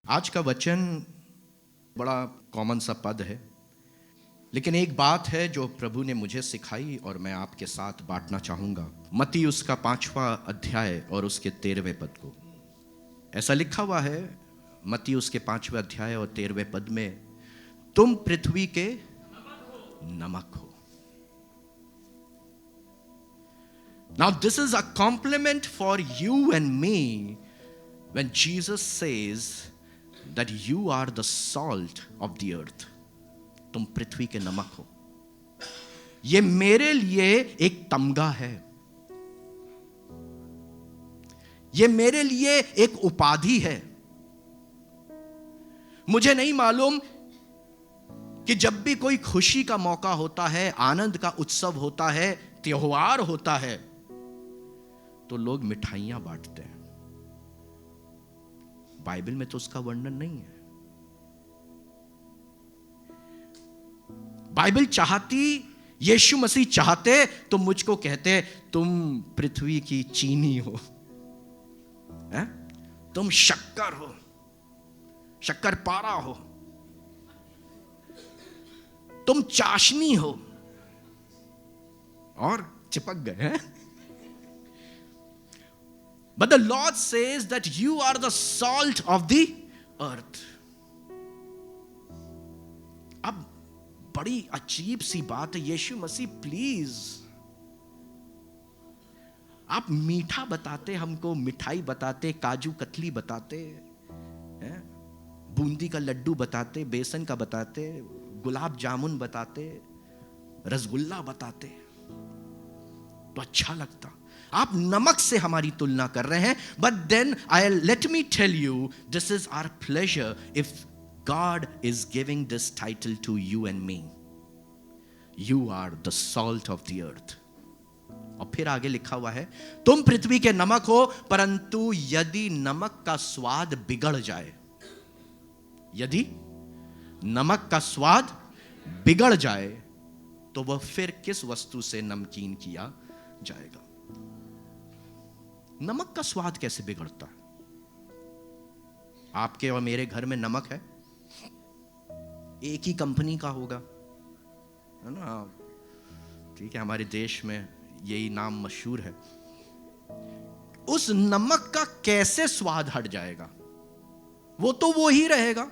आज का वचन बड़ा कॉमन सा पद है, लेकिन एक बात है जो प्रभु ने मुझे सिखाई और मैं आपके साथ बांटना चाहूंगा। मत्ती उसका 5वां अध्याय और उसके 13वें पद को ऐसा लिखा हुआ है। मत्ती उसके 5वें अध्याय और 13वें पद में, तुम पृथ्वी के नमक हो। Now this is a compliment for you and me when Jesus says that you are the salt of the earth. तुम पृथ्वी के नमक हो। ये मेरे लिए एक तमगा है, ये मेरे लिए एक उपाधि है। मुझे नहीं मालूम कि जब भी कोई खुशी का मौका होता है, आनंद का उत्सव होता है, त्योहार होता है, तो लोग मिठाइयां बांटते हैं। बाइबल में तो उसका वर्णन नहीं है। बाइबल चाहती, यीशु मसीह चाहते तो मुझको कहते तुम पृथ्वी की चीनी हो, है? तुम शक्कर हो, शक्कर पारा हो, तुम चाशनी हो, और चिपक गए हैं। But the Lord says that you are the salt of the earth. अब बड़ी अजीब सी बात है, यीशु मसीह प्लीज, आप मीठा बताते, हमको मिठाई बताते, काजू कतली बताते, बूंदी का लड्डू बताते, बेसन का बताते, गुलाब जामुन बताते, रसगुल्ला बताते, तो अच्छा लगता। आप नमक से हमारी तुलना कर रहे हैं। But then I let me tell you, this is our pleasure if God is giving this title to you and me. You are the salt of the earth. और फिर आगे लिखा हुआ है, तुम पृथ्वी के नमक हो, परंतु यदि नमक का स्वाद बिगड़ जाए, यदि नमक का स्वाद बिगड़ जाए, तो वह फिर किस वस्तु से नमकीन किया जाएगा? नमक का स्वाद कैसे बिगड़ता है? आपके और मेरे घर में नमक है, एक ही कंपनी का होगा, है ना? ठीक है, हमारे देश में यही नाम मशहूर है। उस नमक का कैसे स्वाद हट जाएगा? वो तो वो ही रहेगा।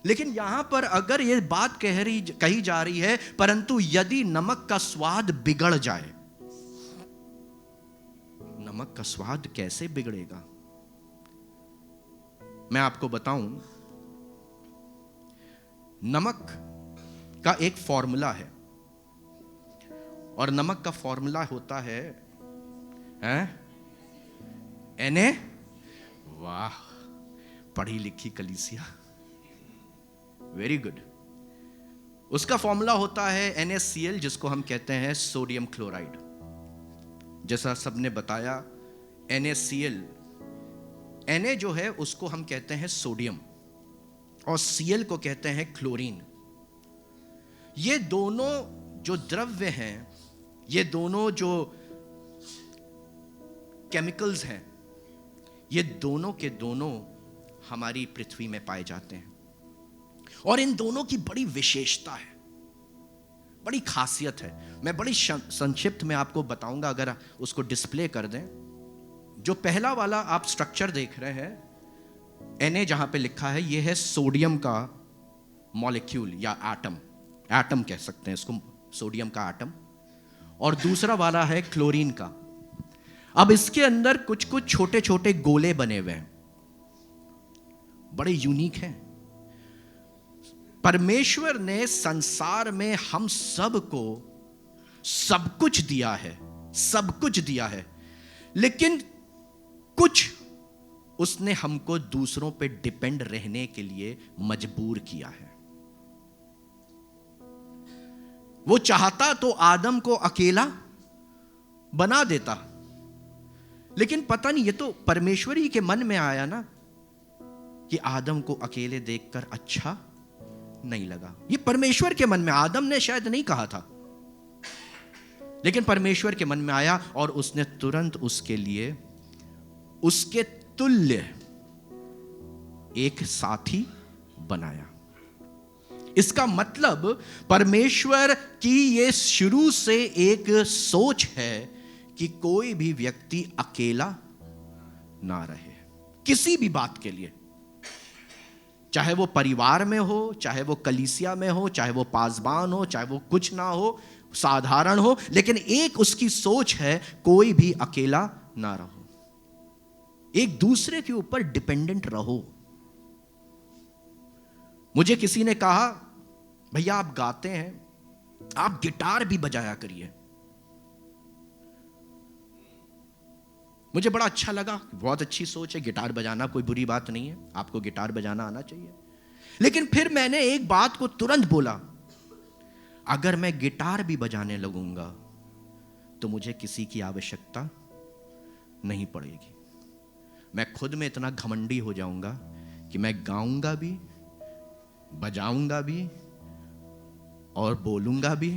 लेकिन यहां पर अगर ये बात कही जा रही है, परंतु यदि नमक का स्वाद बिगड़ जाए, नमक का स्वाद कैसे बिगड़ेगा? मैं आपको बताऊं, नमक का एक फॉर्मूला है, और नमक का फॉर्मूला होता है Na। वाह, पढ़ी लिखी कलीसिया, वेरी गुड। उसका फॉर्मूला होता है NaCl, जिसको हम कहते हैं सोडियम क्लोराइड। जैसा सबने बताया, NaCl, Na जो है उसको हम कहते हैं सोडियम, और Cl को कहते हैं क्लोरीन। ये दोनों जो द्रव्य हैं, ये दोनों जो केमिकल्स हैं, ये दोनों के दोनों हमारी पृथ्वी में पाए जाते हैं। और इन दोनों की बड़ी विशेषता है, बड़ी खासियत है। मैं बड़ी संक्षिप्त में आपको बताऊंगा, अगर उसको डिस्प्ले कर दें। जो पहला वाला आप स्ट्रक्चर देख रहे हैं, Na जहां पे लिखा है, यह है सोडियम का मॉलिक्यूल या एटम, एटम कह सकते हैं इसको, सोडियम का एटम। और दूसरा वाला है क्लोरीन का। अब इसके अंदर कुछ कुछ छोटे छोटे गोले बने हुए हैं, बड़े यूनिक हैं। परमेश्वर ने संसार में हम सब को सब कुछ दिया है, सब कुछ दिया है, लेकिन कुछ उसने हमको दूसरों पे डिपेंड रहने के लिए मजबूर किया है। वो चाहता तो आदम को अकेला बना देता, लेकिन पता नहीं, ये तो परमेश्वर ही के मन में आया ना कि आदम को अकेले देखकर अच्छा नहीं लगा। ये परमेश्वर के मन में, आदम ने शायद नहीं कहा था, लेकिन परमेश्वर के मन में आया, और उसने तुरंत उसके लिए उसके तुल्य एक साथी बनाया। इसका मतलब परमेश्वर की ये शुरू से एक सोच है कि कोई भी व्यक्ति अकेला ना रहे किसी भी बात के लिए, चाहे वो परिवार में हो, चाहे वो कलीसिया में हो, चाहे वो पासबान हो, चाहे वो कुछ ना हो, साधारण हो, लेकिन एक उसकी सोच है कोई भी अकेला ना रहो, एक दूसरे के ऊपर डिपेंडेंट रहो। मुझे किसी ने कहा, भैया आप गाते हैं, आप गिटार भी बजाया करिए। मुझे बड़ा अच्छा लगा, बहुत अच्छी सोच है, गिटार बजाना कोई बुरी बात नहीं है, आपको गिटार बजाना आना चाहिए। लेकिन फिर मैंने एक बात को तुरंत बोला, अगर मैं गिटार भी बजाने लगूंगा तो मुझे किसी की आवश्यकता नहीं पड़ेगी। मैं खुद में इतना घमंडी हो जाऊंगा कि मैं गाऊंगा भी, बजाऊंगा भी और बोलूंगा भी,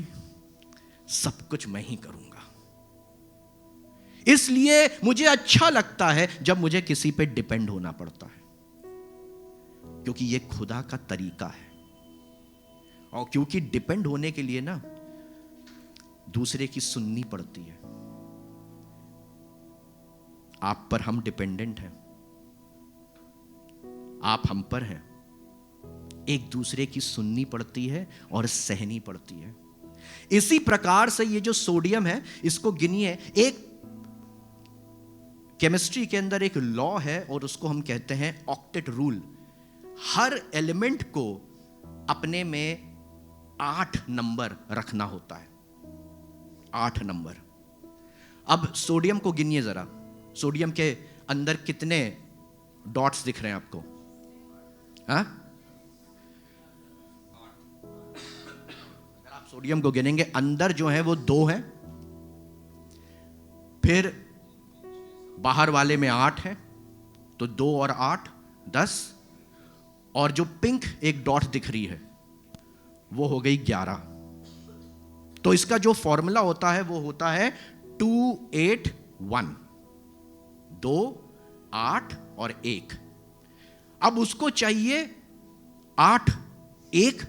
सब कुछ मैं ही करूंगा। इसलिए मुझे अच्छा लगता है जब मुझे किसी पे डिपेंड होना पड़ता है, क्योंकि ये खुदा का तरीका है। और क्योंकि डिपेंड होने के लिए ना दूसरे की सुननी पड़ती है। आप पर हम डिपेंडेंट हैं, आप हम पर हैं, एक दूसरे की सुननी पड़ती है और सहनी पड़ती है। इसी प्रकार से ये जो सोडियम है, इसको गिनिए, एक केमिस्ट्री के अंदर एक लॉ है और उसको हम कहते हैं ऑक्टेट रूल। हर एलिमेंट को अपने में 8 नंबर रखना होता है, 8 नंबर। अब सोडियम को गिनिए जरा, सोडियम के अंदर कितने डॉट्स दिख रहे हैं आपको? हाँ, अगर आप सोडियम को गिनेंगे, अंदर जो है वो 2 है, फिर बाहर वाले में 8 है, तो 2 और 8 10, और जो पिंक एक डॉट दिख रही है वो हो गई 11। तो इसका जो फॉर्मूला होता है वो होता है 281, 2 8 और 1। अब उसको चाहिए 8, 1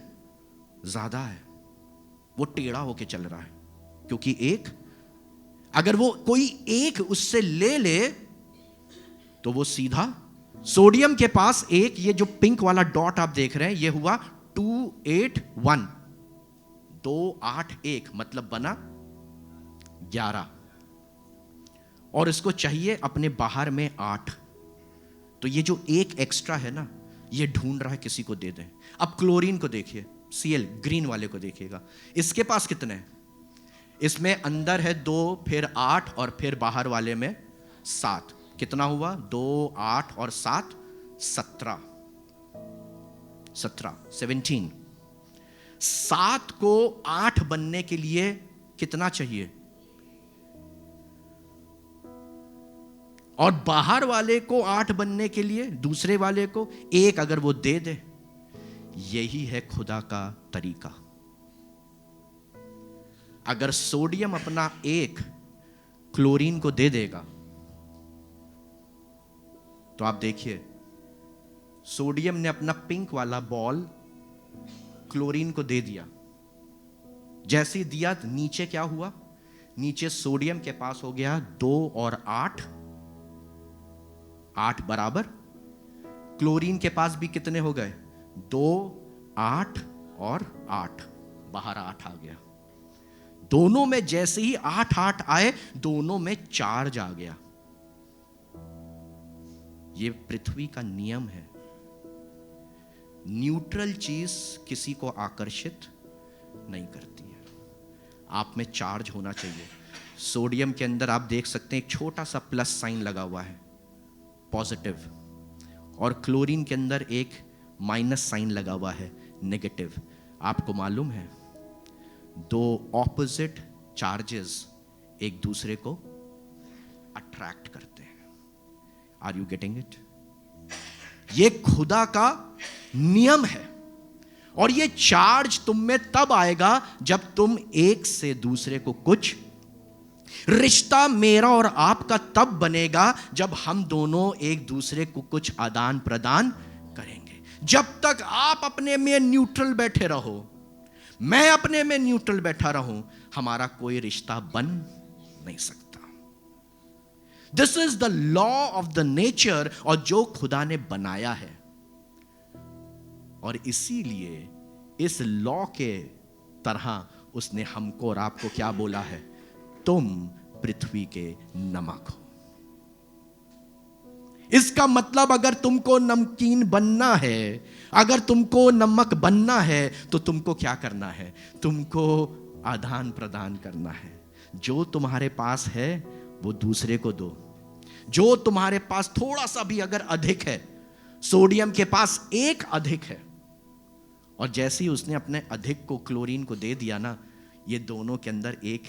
ज्यादा है, वो टेढ़ा होके चल रहा है, क्योंकि 1 अगर वो कोई 1 उससे ले ले तो वो सीधा सोडियम के पास 1, ये जो पिंक वाला डॉट आप देख रहे हैं, ये हुआ 281, 2 8 1, मतलब बना 11, और इसको चाहिए अपने बाहर में 8। तो ये जो 1 एक्स्ट्रा है ना, ये ढूंढ रहा है किसी को दे दें। अब क्लोरीन को देखिए, Cl ग्रीन वाले को देखिएगा, इसके पास कितने हैं? इसमें अंदर है 2, फिर 8 और फिर बाहर वाले में 7। कितना हुआ? 2 8 और 7 17, 17 7 को 8 बनने के लिए कितना चाहिए? और बाहर वाले को 8 बनने के लिए दूसरे वाले को 1 अगर वो दे दे, यही है खुदा का तरीका। अगर सोडियम अपना 1 क्लोरीन को दे देगा, तो आप देखिए, सोडियम ने अपना पिंक वाला बॉल क्लोरीन को दे दिया। जैसे ही दिया, नीचे क्या हुआ? नीचे सोडियम के पास हो गया 2 और 8, 8 बराबर। क्लोरीन के पास भी कितने हो गए? 2 8 और 8, बाहर 8 आ गया। दोनों में जैसे ही 8 8 आए, दोनों में चार्ज आ गया। ये पृथ्वी का नियम है। न्यूट्रल चीज किसी को आकर्षित नहीं करती है। आप में चार्ज होना चाहिए। सोडियम के अंदर आप देख सकते हैं एक छोटा सा प्लस साइन लगा हुआ है, पॉजिटिव, और क्लोरीन के अंदर एक माइनस साइन लगा हुआ है, नेगेटिव। आपको मालूम है, 2 ऑपोजिट चार्जेस एक दूसरे को अट्रैक्ट करते हैं। Are you getting it? ये खुदा का नियम है। और ये चार्ज तुम में तब आएगा जब तुम एक से दूसरे को कुछ, रिश्ता मेरा और आपका तब बनेगा जब हम दोनों एक दूसरे को कुछ आदान प्रदान करेंगे। जब तक आप अपने में न्यूट्रल बैठे रहो, मैं अपने में न्यूट्रल बैठा रहूं, हमारा कोई रिश्ता बन नहीं सकता। This is the law of the nature, और जो खुदा ने बनाया है। और इसीलिए इस लॉ के तरह उसने हमको और आपको क्या बोला है? तुम पृथ्वी के नमक हो। इसका मतलब अगर तुमको नमकीन बनना है, अगर तुमको नमक बनना है, तो तुमको क्या करना है? तुमको आदान प्रदान करना है। जो तुम्हारे पास है वो दूसरे को दो। जो तुम्हारे पास थोड़ा सा भी अगर अधिक है, सोडियम के पास एक अधिक है, और जैसे ही उसने अपने अधिक को क्लोरीन को दे दिया ना, ये दोनों के अंदर एक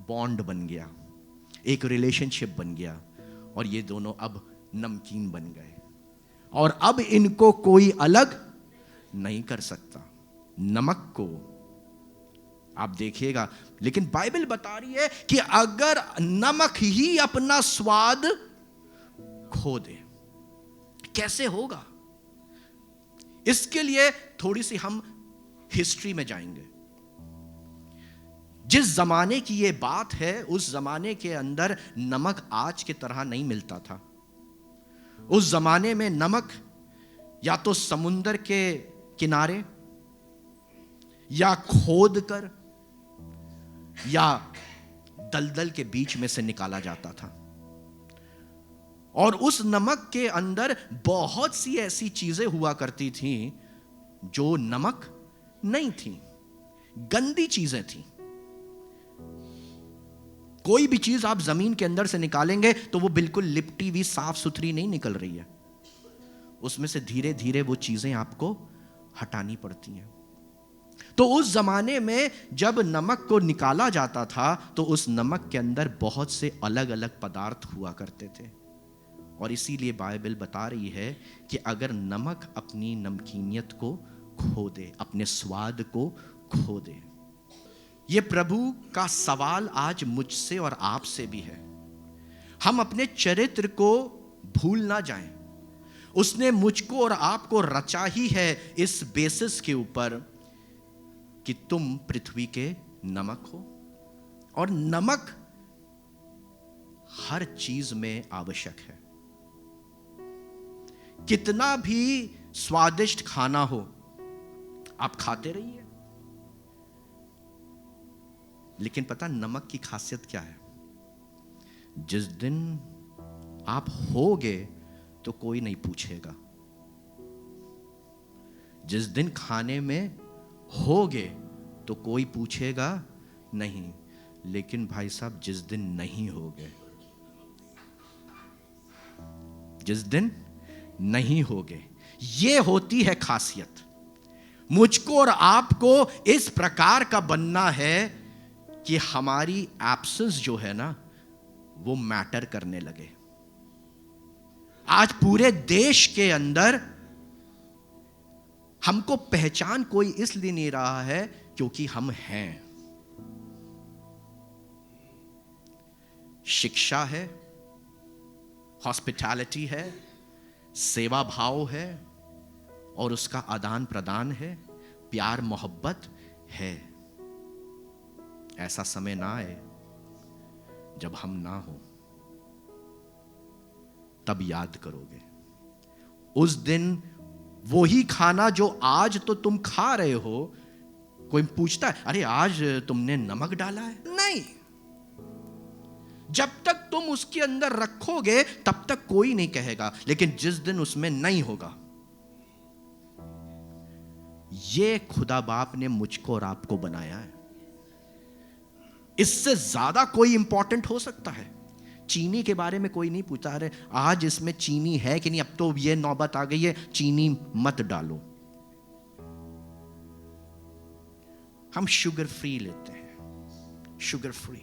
बॉन्ड बन गया, एक रिलेशनशिप बन गया, और ये दोनों अब नमकीन बन गए, और अब इनको कोई अलग नहीं कर सकता। नमक को आप देखिएगा, लेकिन बाइबल बता रही है कि अगर नमक ही अपना स्वाद खो दे, कैसे होगा? इसके लिए थोड़ी सी हम हिस्ट्री में जाएंगे। जिस जमाने की ये बात है, उस जमाने के अंदर नमक आज की तरह नहीं मिलता था। उस जमाने में नमक या तो समुंदर के किनारे, या खोद कर, या दलदल के बीच में से निकाला जाता था। और उस नमक के अंदर बहुत सी ऐसी चीजें हुआ करती थी जो नमक नहीं थी, गंदी चीजें थी। कोई भी चीज आप जमीन के अंदर से निकालेंगे तो वो बिल्कुल लिपटी हुई साफ सुथरी नहीं निकल रही है, उसमें से धीरे धीरे वो चीजें आपको हटानी पड़ती हैं। तो उस जमाने में जब नमक को निकाला जाता था, तो उस नमक के अंदर बहुत से अलग अलग पदार्थ हुआ करते थे। और इसीलिए बाइबल बता रही है कि अगर नमक अपनी नमकीनियत को खो दे, अपने स्वाद को खो दे। ये प्रभु का सवाल आज मुझसे और आपसे भी है। हम अपने चरित्र को भूल ना जाएं। उसने मुझको और आपको रचा ही है इस बेसिस के ऊपर कि तुम पृथ्वी के नमक हो, और नमक हर चीज में आवश्यक है। कितना भी स्वादिष्ट खाना हो, आप खाते रहिए, लेकिन पता नमक की खासियत क्या है? जिस दिन आप होगे तो कोई नहीं पूछेगा, जिस दिन खाने में होगे तो कोई पूछेगा नहीं, लेकिन भाई साहब जिस दिन नहीं होगे, जिस दिन नहीं होगे, ये होती है खासियत। मुझको और आपको इस प्रकार का बनना है कि हमारी एब्सेंस जो है ना, वो मैटर करने लगे। आज पूरे देश के अंदर हमको पहचान कोई इसलिए नहीं रहा है क्योंकि हम हैं। शिक्षा है, हॉस्पिटैलिटी है, सेवा भाव है, और उसका आदान प्रदान है, प्यार मोहब्बत है। ऐसा समय ना आए जब हम ना हो, तब याद करोगे। उस दिन वही खाना जो आज तो तुम खा रहे हो, कोई पूछता है अरे आज तुमने नमक डाला है? नहीं। जब तक तुम उसके अंदर रखोगे तब तक कोई नहीं कहेगा, लेकिन जिस दिन उसमें नहीं होगा, ये खुदा बाप ने मुझको और आपको बनाया है। इससे ज्यादा कोई इंपॉर्टेंट हो सकता है? चीनी के बारे में कोई नहीं पूछता अरे आज इसमें चीनी है कि नहीं, अब तो ये नौबत आ गई है चीनी मत डालो। हम शुगर फ्री लेते हैं, शुगर फ्री।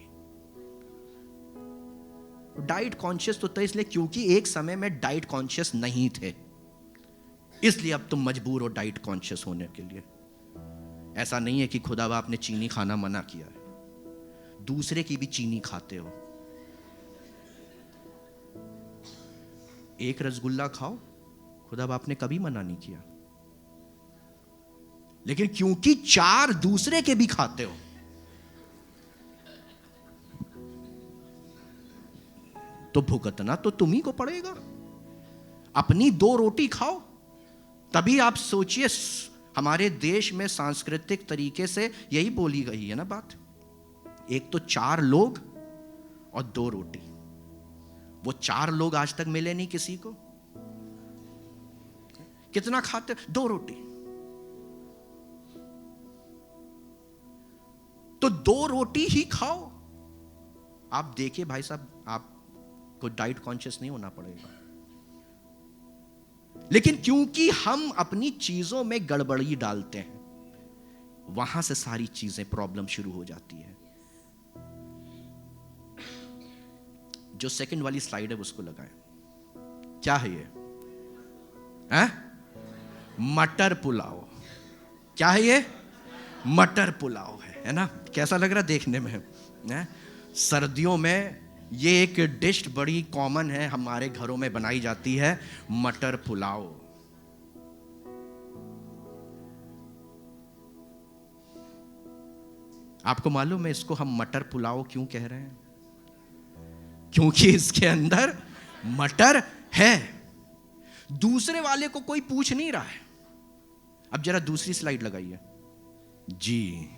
डाइट कॉन्शियस तो था इसलिए क्योंकि एक समय में डाइट कॉन्शियस नहीं थे, इसलिए अब तुम मजबूर हो डाइट कॉन्शियस होने के लिए। ऐसा नहीं है कि खुदा बाप ने चीनी खाना मना किया है, दूसरे की भी चीनी खाते हो। एक रसगुल्ला खाओ, खुदा बाप ने कभी मना नहीं किया। लेकिन क्योंकि 4 दूसरे के भी खाते हो, तो भुगतना तो तुम्ही को पड़ेगा। अपनी 2 रोटी खाओ। तभी आप सोचिए, हमारे देश में सांस्कृतिक तरीके से यही बोली गई है ना बात, एक तो 4 लोग और 2 रोटी। वो 4 लोग आज तक मिले नहीं किसी को। कितना खाते? 2 रोटी। तो 2 रोटी ही खाओ। आप देखिए भाई साहब, आपको डाइट कॉन्शियस नहीं होना पड़ेगा, लेकिन क्योंकि हम अपनी चीजों में गड़बड़ी डालते हैं, वहां से सारी चीजें प्रॉब्लम शुरू हो जाती है। जो सेकंड वाली स्लाइड है उसको लगाएं। क्या है ये? मटर पुलाव। क्या है ये? मटर पुलाव है ना? कैसा लग रहा देखने में है? सर्दियों में ये एक डिश बड़ी कॉमन है, हमारे घरों में बनाई जाती है, मटर पुलाव। आपको मालूम है इसको हम मटर पुलाव क्यों कह रहे हैं? क्योंकि इसके अंदर मटर है। दूसरे वाले को कोई पूछ नहीं रहा है। अब जरा दूसरी स्लाइड लगाइए जी।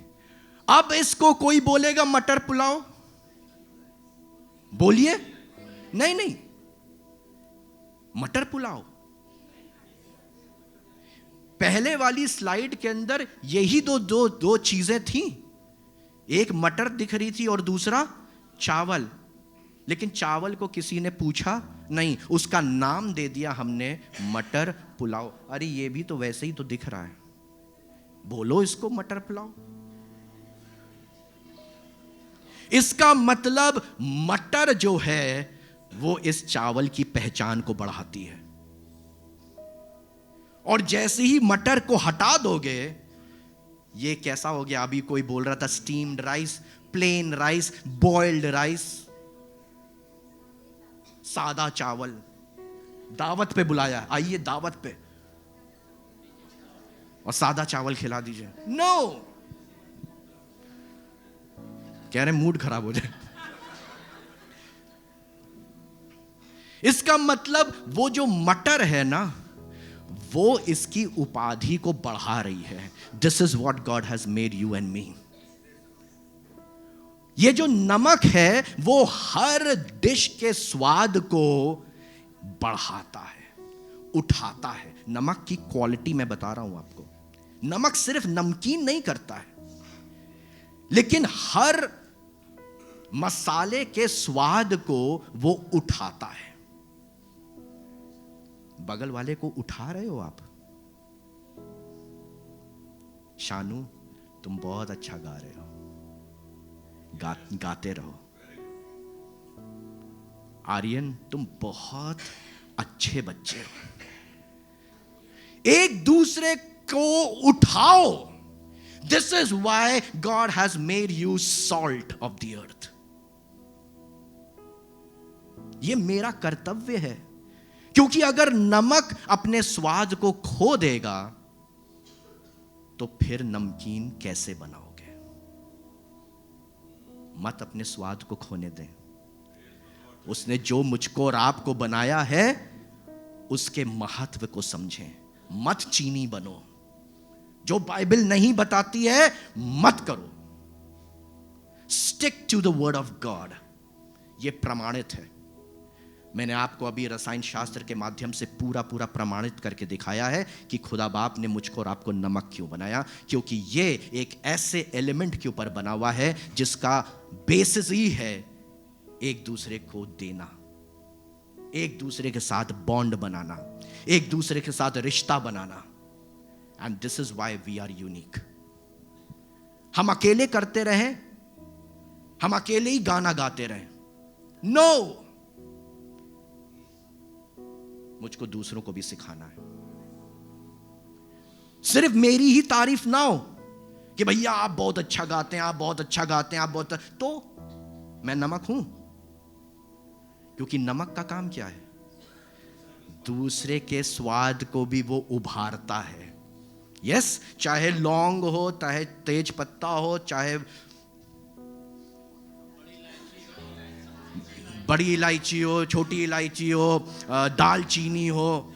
अब इसको कोई बोलेगा मटर पुलाव? बोलिए। नहीं नहीं, मटर पुलाव। पहले वाली स्लाइड के अंदर यही दो चीजें थी। एक मटर दिख रही थी और दूसरा चावल। लेकिन चावल को किसी ने पूछा नहीं, उसका नाम दे दिया हमने मटर पुलाव। अरे ये भी तो वैसे ही तो दिख रहा है, बोलो इसको मटर पुलाव। इसका मतलब मटर जो है वो इस चावल की पहचान को बढ़ाती है। और जैसे ही मटर को हटा दोगे, ये कैसा हो गया? अभी कोई बोल रहा था steamed rice, plain rice, boiled rice, सादा चावल। दावत पे बुलाया, आइए दावत पे और सादा चावल खिला दीजिए। नो, कह रहे मूड खराब हो जाए। इसका मतलब वो जो मटर है ना, वो इसकी उपाधि को बढ़ा रही है। This is what God has made you and मी। ये जो नमक है वो हर डिश के स्वाद को बढ़ाता है, उठाता है। नमक की क्वालिटी मैं बता रहा हूं आपको। नमक सिर्फ नमकीन नहीं करता है, लेकिन हर मसाले के स्वाद को वो उठाता है। बगल वाले को उठा रहे हो आप? शानू, तुम बहुत अच्छा गा रहे हो, गाते रहो। आर्यन, तुम बहुत अच्छे बच्चे हो। एक दूसरे को उठाओ। This is Y God has made you salt of the अर्थ। ये मेरा कर्तव्य है, क्योंकि अगर नमक अपने स्वाद को खो देगा तो फिर नमकीन कैसे बनाओगे? मत अपने स्वाद को खोने दें। उसने जो मुझको और आपको बनाया है उसके महत्व को समझें। मत चीनी बनो। जो बाइबल नहीं बताती है मत करो। Stick to the word of God. यह प्रमाणित है। मैंने आपको अभी रसायन शास्त्र के माध्यम से पूरा प्रमाणित करके दिखाया है कि खुदा बाप ने मुझको और आपको नमक क्यों बनाया। क्योंकि ये एक ऐसे एलिमेंट के ऊपर बना हुआ है जिसका बेसिस ही है एक दूसरे को देना, एक दूसरे के साथ बॉन्ड बनाना, एक दूसरे के साथ रिश्ता बनाना। And this is why we are unique. हम अकेले करते रहें, हम अकेले ही गाना गाते रहें? नो, मुझको दूसरों को भी सिखाना है। सिर्फ मेरी ही तारीफ ना हो कि भैया आप बहुत अच्छा गाते हैं, आप बहुत अच्छा गाते हैं, आप बहुत, तो मैं नमक हूं। क्योंकि नमक का काम क्या है? दूसरे के स्वाद को भी वो उभारता है। यस, चाहे लौंग हो, चाहे तेज पत्ता हो, चाहे बड़ी इलायची हो, छोटी इलायची हो, दालचीनी हो,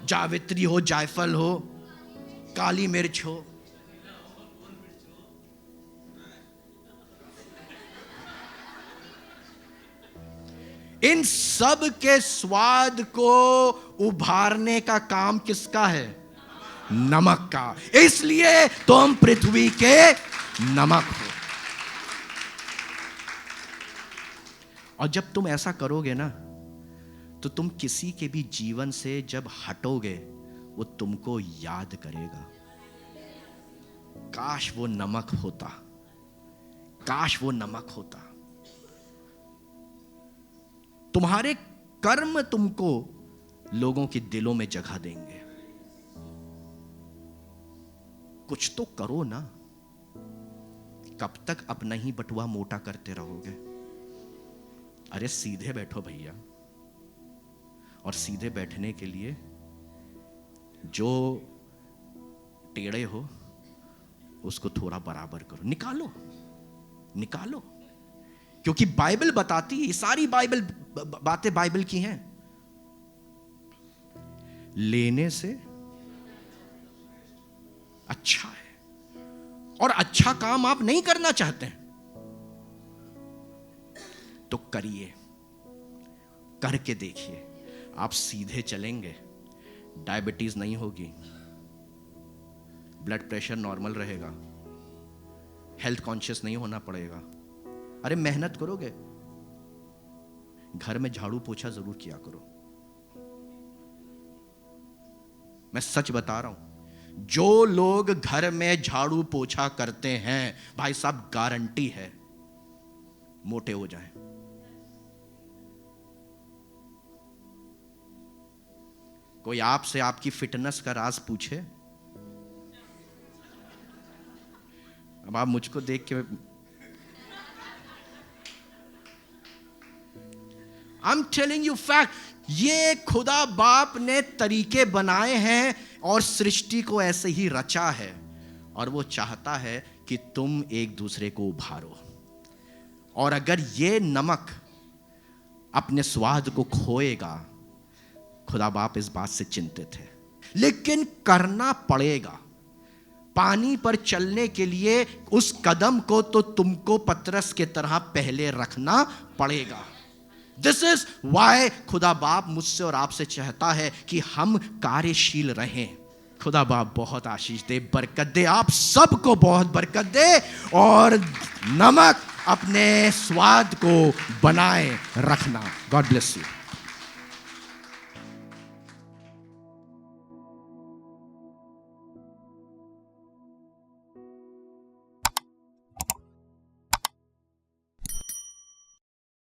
जावित्री हो, जायफल हो, काली मिर्च हो, इन सब के स्वाद को उभारने का काम किसका है? नमक का। इसलिए तुम पृथ्वी के नमक हो। और जब तुम ऐसा करोगे ना, तो तुम किसी के भी जीवन से जब हटोगे, वो तुमको याद करेगा, काश वो नमक होता, काश वो नमक होता। तुम्हारे कर्म तुमको लोगों के दिलों में जगह देंगे। कुछ तो करो ना, कब तक अपना ही बटुआ मोटा करते रहोगे? अरे सीधे बैठो भैया, और सीधे बैठने के लिए जो टेढ़े हो उसको थोड़ा बराबर करो, निकालो निकालो। क्योंकि बाइबल बताती है, सारी बाइबल बातें बाइबल की हैं, लेने से अच्छा है। और अच्छा काम आप नहीं करना चाहते हैं तो करिए, करके देखिए, आप सीधे चलेंगे, डायबिटीज नहीं होगी, ब्लड प्रेशर नॉर्मल रहेगा, हेल्थ कॉन्शियस नहीं होना पड़ेगा। अरे मेहनत करोगे, घर में झाड़ू पोछा जरूर किया करो। मैं सच बता रहा हूं, जो लोग घर में झाड़ू पोछा करते हैं, भाई साहब गारंटी है मोटे हो जाएं। कोई आपसे आपकी फिटनेस का राज पूछे, अब आप मुझको देख के, I am telling you fact, ये खुदा बाप ने तरीके बनाए हैं और सृष्टि को ऐसे ही रचा है, और वो चाहता है कि तुम एक दूसरे को उभारो। और अगर ये नमक अपने स्वाद को खोएगा, खुदा बाप इस बात से चिंतित है, लेकिन करना पड़ेगा। पानी पर चलने के लिए उस कदम को तो तुमको पतरस के तरह पहले रखना पड़ेगा। दिस इज वाई खुदा बाप मुझसे और आपसे चाहता है कि हम कार्यशील रहें। खुदा बाप बहुत आशीष दे, बरकत दे, आप सबको बहुत बरकत दे, और नमक अपने स्वाद को बनाए रखना। God bless you.